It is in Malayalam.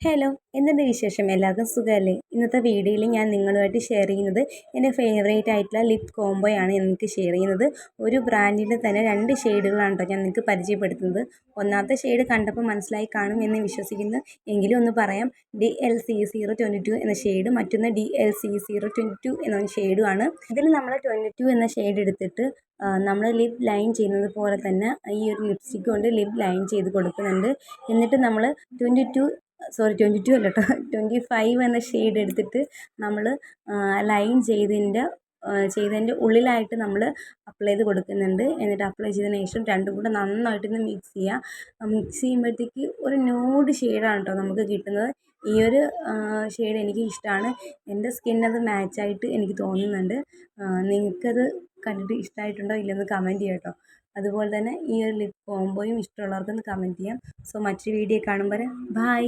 ഹലോ, എന്തുണ്ട് വിശേഷം? എല്ലാവർക്കും സുഖമല്ലേ? ഇന്നത്തെ വീഡിയോയിൽ ഞാൻ നിങ്ങളുമായിട്ട് ഷെയർ ചെയ്യുന്നത് എൻ്റെ ഫേവറേറ്റ് ആയിട്ടുള്ള ലിപ് കോംബോയാണ് നിങ്ങൾക്ക് ഷെയർ ചെയ്യുന്നത്. ഒരു ബ്രാൻഡിൻ്റെ തന്നെ 2 ഷെയ്ഡുകളാണ് കേട്ടോ ഞാൻ നിങ്ങൾക്ക് പരിചയപ്പെടുത്തുന്നത്. ഒന്നാമത്തെ ഷെയ്ഡ് കണ്ടപ്പോൾ മനസ്സിലായി കാണും എന്ന് വിശ്വസിക്കുന്നു. എങ്കിലും ഒന്ന് പറയാം. DLC022 എന്ന ഷെയ്ഡ്, മറ്റൊന്ന് DLC022 എന്ന ഷെയ്ഡുമാണ്. ഇതിൽ നമ്മൾ 22 എന്ന ഷെയ്ഡ് എടുത്തിട്ട് നമ്മൾ ലിപ് ലൈൻ ചെയ്യുന്നത് പോലെ തന്നെ ഈ ഒരു ലിപ്സ്റ്റിക് കൊണ്ട് ലിപ് ലൈൻ ചെയ്ത് കൊടുക്കുന്നുണ്ട്. എന്നിട്ട് നമ്മൾ 22 അല്ല കേട്ടോ, 25 എന്ന ഷെയ്ഡ് എടുത്തിട്ട് നമ്മൾ ലൈൻ ചെയ്തതിൻ്റെ ഉള്ളിലായിട്ട് നമ്മൾ അപ്ലൈ ചെയ്ത് കൊടുക്കുന്നുണ്ട്. എന്നിട്ട് അപ്ലൈ ചെയ്തതിന് ശേഷം രണ്ടും കൂടെ നന്നായിട്ടൊന്ന് മിക്സ് ചെയ്യുക. മിക്സ് ചെയ്യുമ്പോഴത്തേക്ക് ഒരു ന്യൂഡ് ഷെയ്ഡാണ് കേട്ടോ നമുക്ക് കിട്ടുന്നത്. ഈ ഒരു ഷെയ്ഡ് എനിക്ക് ഇഷ്ടമാണ്. എൻ്റെ സ്കിന്നത് മാച്ചായിട്ട് എനിക്ക് തോന്നുന്നുണ്ട്. നിങ്ങൾക്കത് കണ്ടിട്ട് ഇഷ്ടമായിട്ടുണ്ടോ ഇല്ലെന്ന് കമൻറ്റ് ചെയ്യാം കേട്ടോ. അതുപോലെ തന്നെ ഈ ഒരു ലിപ് കോംബോയും ഇഷ്ടമുള്ളവർക്കൊന്ന് കമൻറ്റ് ചെയ്യാം. സോ മറ്റൊരു വീഡിയോ കാണുമ്പോൾ ബൈ.